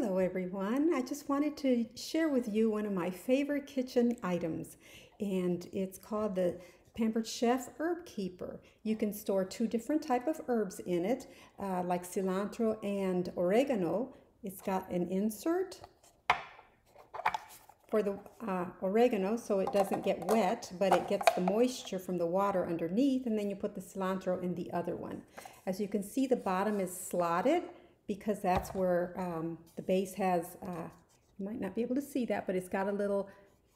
Hello everyone. I just wanted to share with you one of my favorite kitchen items, and it's called the Pampered Chef Herb Keeper. You can store two different type of herbs in it, like cilantro and oregano. It's got an insert for the oregano so it doesn't get wet, but it gets the moisture from the water underneath, and then you put the cilantro in the other one. As you can see, the bottom is slotted because that's where the base has, you might not be able to see that, but it's got a little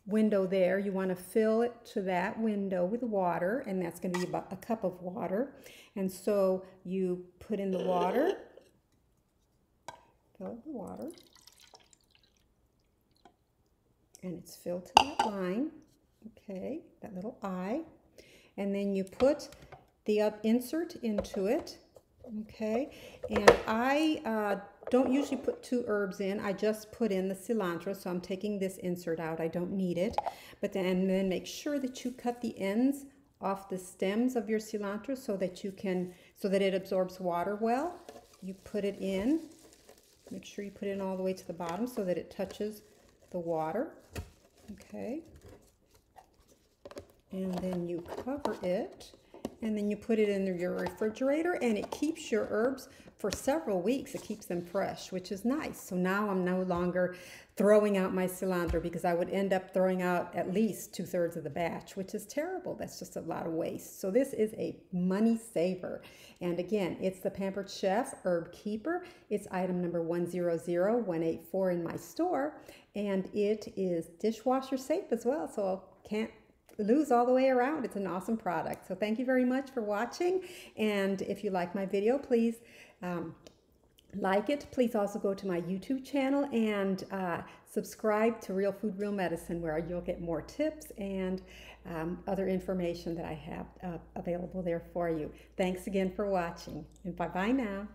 window there. You want to fill it to that window with water, and that's going to be about a cup of water. And so you put in the water, fill it with water, and it's filled to that line, okay, that little eye. And then you put the insert into it, okay, and I don't usually put two herbs in. I just put in the cilantro, so I'm taking this insert out. I don't need it. But then make sure that you cut the ends off the stems of your cilantro so that it absorbs water well. You put it in. Make sure you put it in all the way to the bottom so that it touches the water, okay, and then you cover it, and then you put it in your refrigerator, and it keeps your herbs for several weeks. It keeps them fresh, which is nice. So now I'm no longer throwing out my cilantro, because I would end up throwing out at least 2/3 of the batch, which is terrible. That's just a lot of waste. So this is a money saver. And again, it's the Pampered Chef Herb Keeper. It's item number 100184 in my store, and it is dishwasher safe as well. So can't lose all the way around. It's an awesome product. So thank you very much for watching, and if you like my video, please like it. Please also go to my YouTube channel and subscribe to Real Food, Real Medicine, where you'll get more tips and other information that I have available there for you. Thanks again for watching, and bye-bye now.